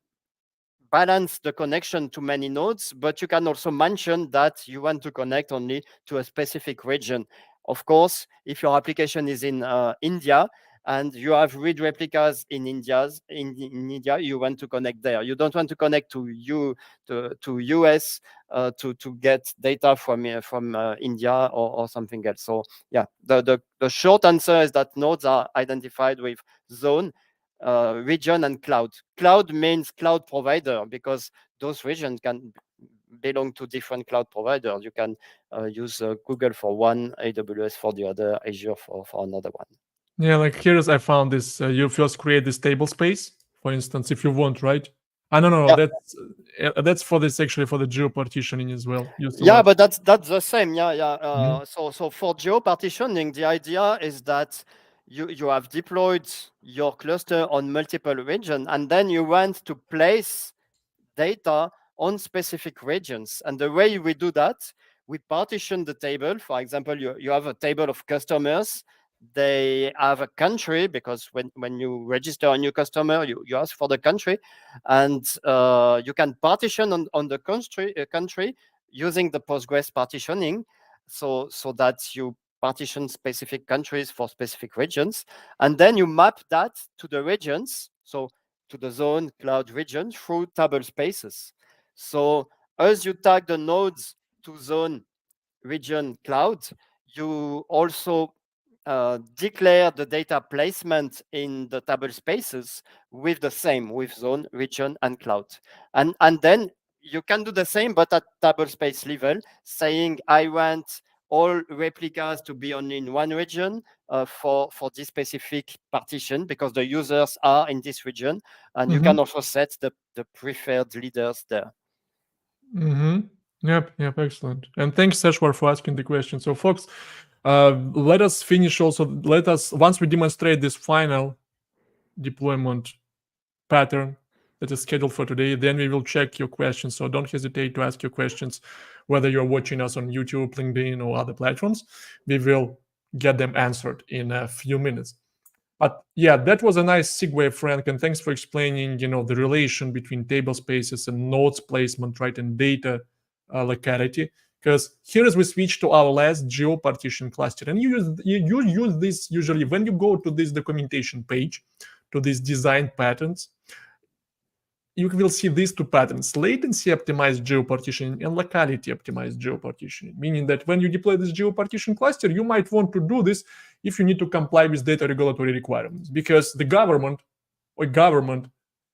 Speaker 2: balance the connection to many nodes, but you can also mention that you want to connect only to a specific region. Of course, if your application is in India and you have read replicas in India, you want to connect there. You don't want to connect to US to get data from India or something else. So yeah, the short answer is that nodes are identified with zone, region, and cloud. Cloud means cloud provider, because those regions can belong to different cloud providers. You can use Google for one, AWS for the other, Azure for another one.
Speaker 1: Yeah, like here is I found this. You first create this table space, for instance, if you want, right? No,
Speaker 2: Yeah.
Speaker 1: that's for this actually for the geo partitioning as well.
Speaker 2: Yeah, but that's the same. Yeah.
Speaker 1: Mhm.
Speaker 2: So for geo partitioning, the idea is that you have deployed your cluster on multiple regions, and then you want to place data on specific regions. And the way we do that, we partition the table. For example, you have a table of customers. They have a country, because when you register a new customer, you ask for the country, and you can partition on the country using the Postgres partitioning, so that you partition specific countries for specific regions, and then you map that to the regions. So to the zone, cloud, region through table spaces. So as you tag the nodes to zone, region, cloud, you also declare the data placement in the table spaces with the same, with zone, region, and cloud. And then you can do the same, but at table space level, saying I want all replicas to be only in one region for this specific partition because the users are in this region. And you can also set the preferred leaders there.
Speaker 1: Yep, excellent. And thanks, Seshwar, for asking the question. So, folks, let us finish also. Once we demonstrate this final deployment pattern that is scheduled for today, then we will check your questions. So don't hesitate to ask your questions, whether you're watching us on YouTube, LinkedIn, or other platforms. We will get them answered in a few minutes. But yeah, that was a nice segue, Frank, and thanks for explaining, the relation between table spaces and nodes placement, right, and data locality. Because here, as we switch to our last geo-partition cluster, and you use this usually when you go to this documentation page, to these design patterns, you will see these two patterns: latency optimized geo-partitioning and locality optimized geo-partitioning, meaning that when you deploy this geo-partition cluster, you might want to do this if you need to comply with data regulatory requirements, because the government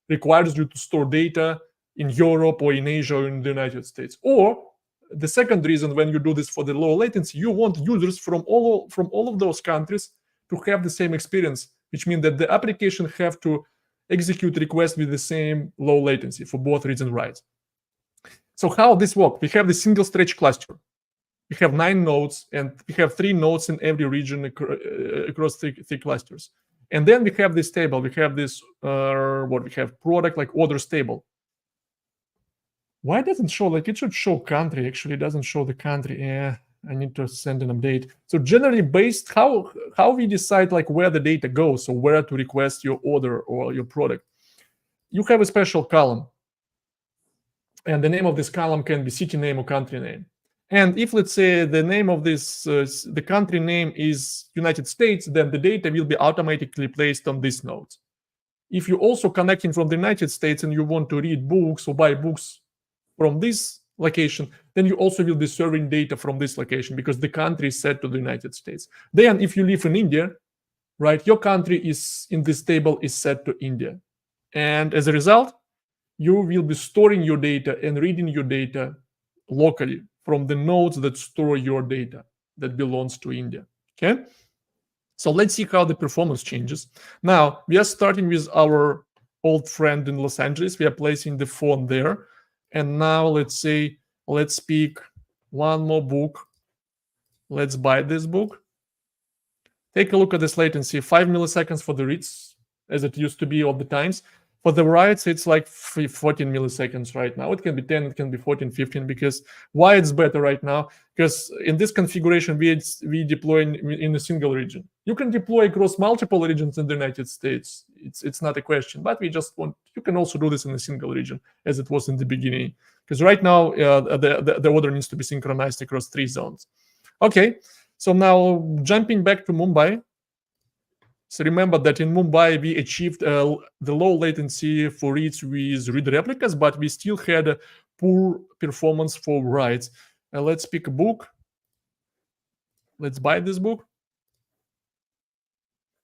Speaker 1: requires you to store data in Europe or in Asia or in the United States. Or the second reason, when you do this for the low latency, you want users from all of those countries to have the same experience, which means that the application have to execute requests with the same low latency for both reads and writes. So how this works? We have the single stretch cluster. We have 9 nodes, and we have 3 nodes in every region across three clusters. And then we have this table. We have this we have product like orders table. Why it doesn't show? Like, it should show country. Actually, it doesn't show the country. Yeah, I need to send an update. So generally, based how we decide like where the data goes, so where to request your order or your product, you have a special column, and the name of this column can be city name or country name. And if, let's say, the name of this the country name is United States, then the data will be automatically placed on these nodes. If you're also connecting from the United States and you want to read books or buy books from this location, then you also will be serving data from this location because the country is set to the United States. Then if you live in India, right, your country is in this table is set to India. And as a result, you will be storing your data and reading your data locally from the nodes that store your data that belongs to India. Okay? So let's see how the performance changes. Now, we are starting with our old friend in Los Angeles. We are placing the phone there. And now let's pick one more book. Let's buy this book. Take a look at this latency, 5 milliseconds for the reads, as it used to be all the times. For the writes, it's like 14 milliseconds right now. It can be 10, it can be 14, 15, because why it's better right now? Because in this configuration, we deploy in a single region. You can deploy across multiple regions in the United States. It's not a question, but you can also do this in a single region, as it was in the beginning. Because right now, the order needs to be synchronized across 3 zones. Okay, so now jumping back to Mumbai. So remember that in Mumbai, we achieved the low latency for reads with read replicas, but we still had a poor performance for writes. Let's pick a book. Let's buy this book.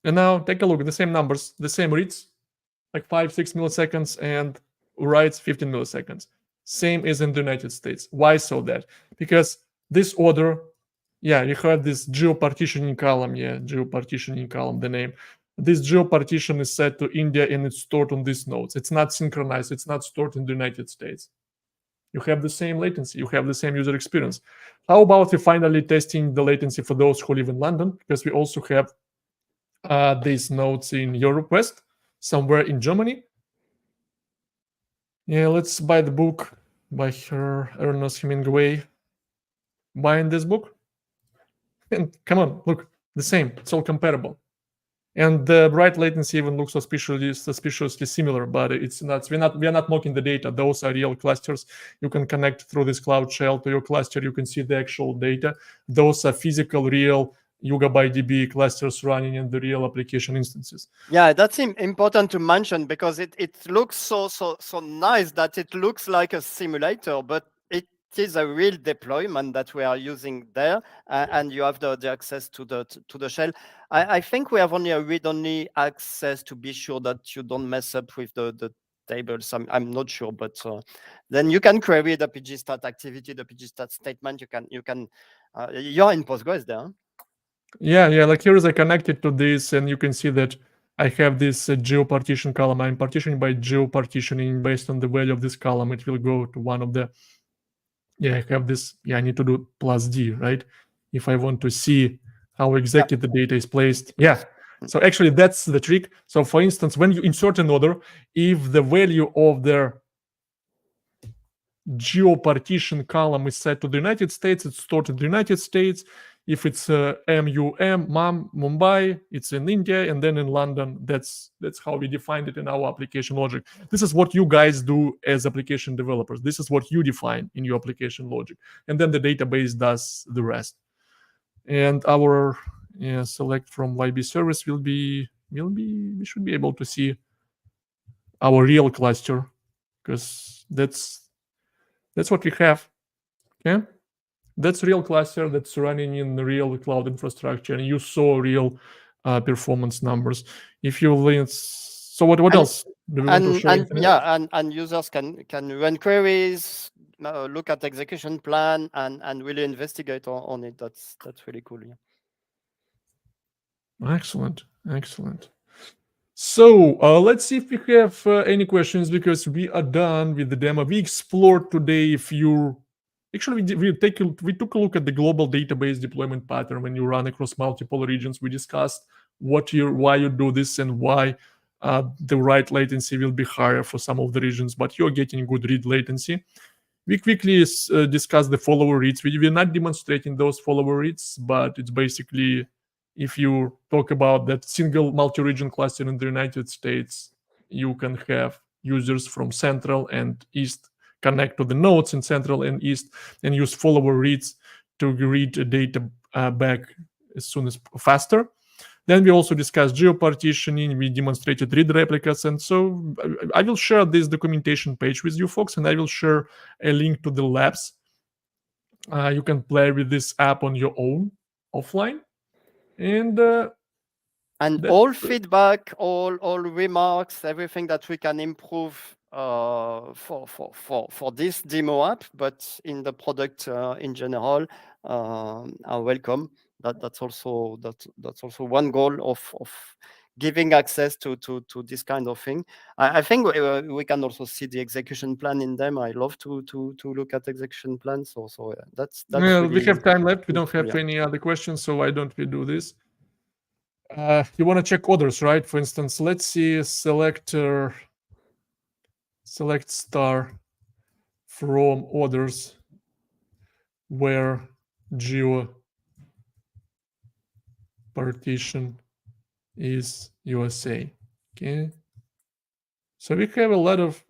Speaker 1: And now take a look at the same numbers, the same reads, like 5-6 milliseconds, and writes 15 milliseconds. Same as in the United States. Why so that? Because this order, yeah, you heard this geo-partitioning column. Yeah, geo-partitioning column, the name. This geo-partition is set to India and it's stored on these nodes. It's not synchronized. It's not stored in the United States. You have the same latency. You have the same user experience. How about we finally testing the latency for those who live in London? Because we also have these nodes in Europe West, somewhere in Germany. Yeah, let's buy the book by Ernest Hemingway. Buying this book. And come on, look, the same. It's all comparable. And the write latency even looks suspiciously similar, but it's not. We are not mocking the data. Those are real clusters. You can connect through this Cloud Shell to your cluster. You can see the actual data. Those are physical, real YugabyteDB clusters running in the real application instances.
Speaker 2: Yeah, that's important to mention because it looks so nice that it looks like a simulator, but is a real deployment that we are using there, and you have the access to the shell. I think we have only a read-only access to be sure that you don't mess up with the tables. I'm not sure, but then you can query the pgstat activity, the pgstat statement. You can you're in Postgres there. Huh?
Speaker 1: Yeah, like here is I connected to this, and you can see that I have this geopartition column. I'm partitioning by geopartitioning based on the value of this column. It will go to one of the, I have this, I need to do +D, right? If I want to see how exactly the data is placed. Yeah, so actually that's the trick. So for instance, when you insert an order, if the value of their geopartition column is set to the United States, it's stored in the United States. If it's Mumbai, it's in India, and then in London. That's how we defined it in our application logic. This is what you guys do as application developers. This is what you define in your application logic, and then the database does the rest. And our select from YB service we should be able to see our real cluster, because that's what we have. Okay. That's real cluster that's running in the real cloud infrastructure, and you saw real performance numbers. If you so what else do we want to show?
Speaker 2: And users can run queries, look at execution plan, and really investigate on it. That's really cool. Yeah.
Speaker 1: Excellent. So let's see if we have any questions, because we are done with the demo. We explored today if you actually we took a look at the global database deployment pattern when you run across multiple regions. We discussed why you do this and why the write latency will be higher for some of the regions, but you're getting good read latency. We quickly discussed the follower reads. We're not demonstrating those follower reads, but it's basically, if you talk about that single multi-region cluster in the United States, you can have users from Central and East connect to the nodes in Central and East and use follower reads to read data back as soon as faster. Then we also discussed geopartitioning. We demonstrated read replicas. And so I will share this documentation page with you folks, and I will share a link to the labs. You can play with this app on your own offline. And
Speaker 2: all feedback, all remarks, everything that we can improve for this demo app, but in the product in general, are welcome. That's also one goal of giving access to this kind of thing. I think we can also see the execution plan in them. I love to look at execution plans. So that's really,
Speaker 1: we have time left. We don't have any other questions, so why don't we do this? You want to check orders, right? For instance, let's see select star from orders where geo partition is USA. Okay. So we have a lot of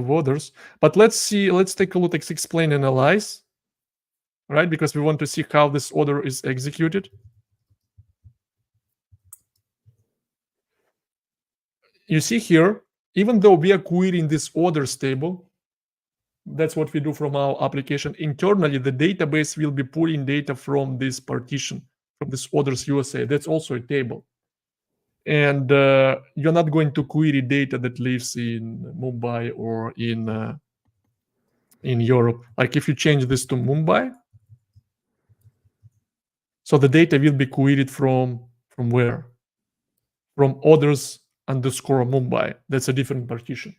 Speaker 1: orders, but let's take a look at explain analyze, right? Because we want to see how this order is executed. You see here, even though we are querying this orders table, that's what we do from our application. Internally, the database will be pulling data from this partition, from this orders USA. That's also a table. And you're not going to query data that lives in Mumbai or in Europe. Like if you change this to Mumbai, so the data will be queried from where? From orders underscore Mumbai. That's a different partition.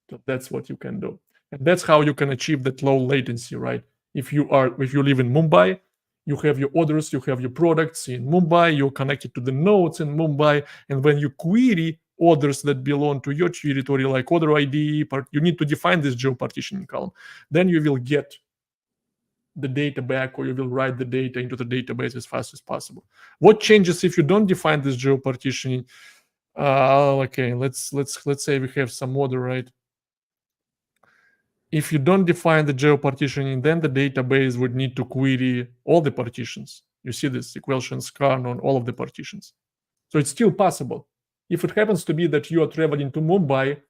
Speaker 1: So that's what you can do. And that's how you can achieve that low latency, right? If you live in Mumbai, you have your orders, you have your products in Mumbai, you're connected to the nodes in Mumbai, and when you query orders that belong to your territory, like order ID, you need to define this geopartitioning column. Then you will get the data back, or you will write the data into the database as fast as possible. What changes if you don't define this geopartitioning? Okay, let's say we have some order, right? If you don't define the geopartitioning, then the database would need to query all the partitions. You see this equation scan on all of the partitions. So it's still possible. If it happens to be that you are traveling to Mumbai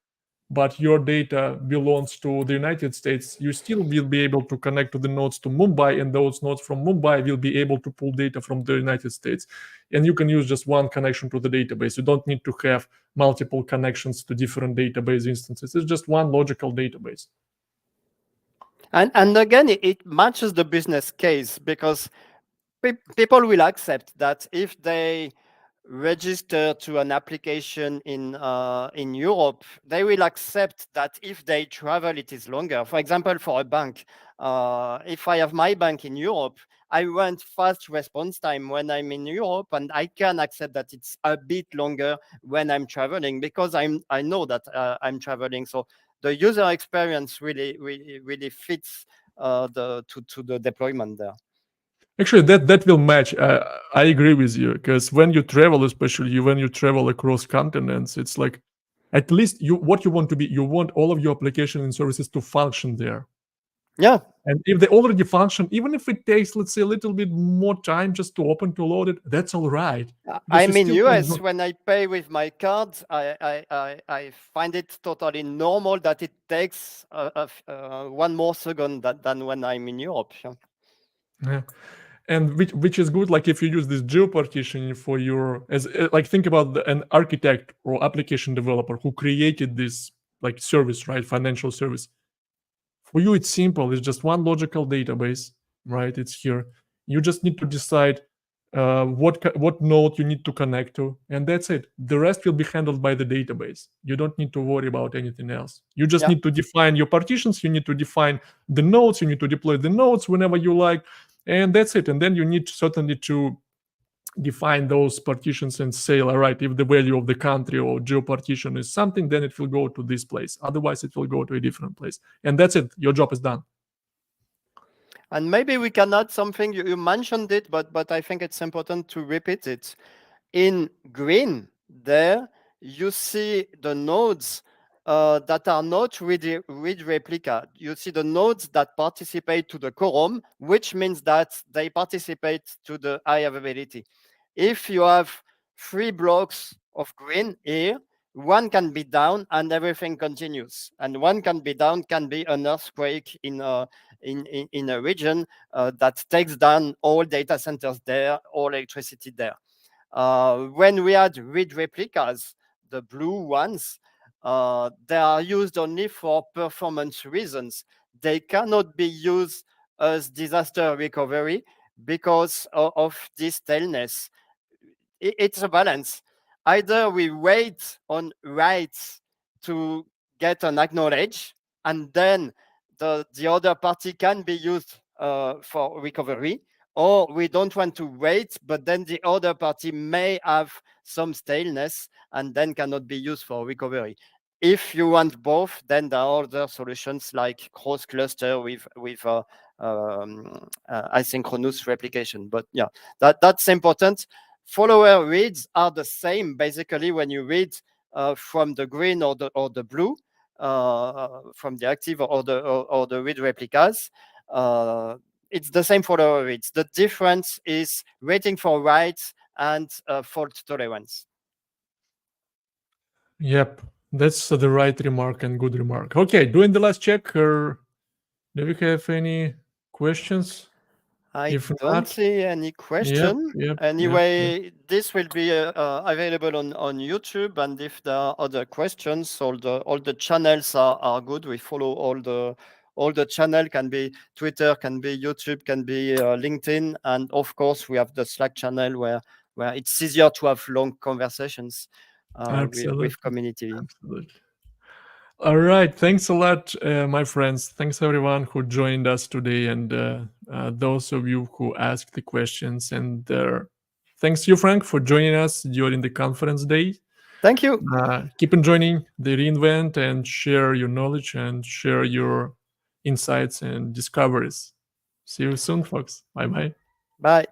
Speaker 1: but your data belongs to the United States, you still will be able to connect to the nodes to Mumbai, and those nodes from Mumbai will be able to pull data from the United States. And you can use just one connection to the database. You don't need to have multiple connections to different database instances. It's just one logical database.
Speaker 2: And again, it matches the business case, because people will accept that if they register to an application in Europe, they will accept that if they travel, it is longer. For example, for a bank, if I have my bank in Europe, I want fast response time when I'm in Europe, and I can accept that it's a bit longer when I'm traveling, because I know that I'm traveling. So the user experience really fits to the deployment there.
Speaker 1: Actually, that will match. I agree with you, because when you travel, especially when you travel across continents, it's like at least what you want to be. You want all of your application and services to function there.
Speaker 2: Yeah.
Speaker 1: And if they already function, even if it takes, let's say, a little bit more time just to open to load it, that's all right.
Speaker 2: I'm in US. When I pay with my card, I find it totally normal that it takes one more second than when I'm in Europe.
Speaker 1: Yeah. And which is good, like if you use this geopartitioning for your, as like think about an architect or application developer who created this like service, right? Financial service. For you, it's simple. It's just one logical database, right? It's here. You just need to decide what node you need to connect to, and that's it. The rest will be handled by the database. You don't need to worry about anything else. You just need to define your partitions. You need to define the nodes. You need to deploy the nodes whenever you like, and that's it. And then you need certainly to define those partitions and say, all right, if the value of the country or geopartition is something, then it will go to this place. Otherwise, it will go to a different place. And that's it. Your job is done.
Speaker 2: And maybe we can add something. You mentioned it, but I think it's important to repeat it. In green, there you see the nodes that are not read replica. You see the nodes that participate to the quorum, which means that they participate to the high availability. If you have 3 blocks of green here, one can be down and everything continues, and one can be down, can be an earthquake in a region that takes down all data centers there, all electricity there. When we had read replicas, the blue ones, they are used only for performance reasons. They cannot be used as disaster recovery because of this tailness. It's a balance. Either we wait on writes to get an acknowledge, and then the other party can be used for recovery, or we don't want to wait, but then the other party may have some staleness and then cannot be used for recovery. If you want both, then there are other solutions like cross cluster with asynchronous replication. But yeah, that's important. Follower reads are the same basically when you read from the green or the blue, from the active or the read replicas. It's the same follower reads. The difference is waiting for writes and fault tolerance.
Speaker 1: Yep, that's the right remark and good remark. Okay, doing the last check. Do we have any questions?
Speaker 2: I don't see any question. Anyway, this will be available on YouTube, and if there are other questions, all the channels are good. We follow all the channel, can be Twitter, can be YouTube, can be LinkedIn, and of course we have the Slack channel where it's easier to have long conversations with community.
Speaker 1: Absolutely. All right. Thanks a lot, my friends. Thanks everyone who joined us today, and those of you who asked the questions. And thanks you, Frank, for joining us during the conference day.
Speaker 2: Thank you.
Speaker 1: Keep enjoying the reInvent and share your knowledge and share your insights and discoveries. See you soon, folks. Bye-bye.
Speaker 2: Bye.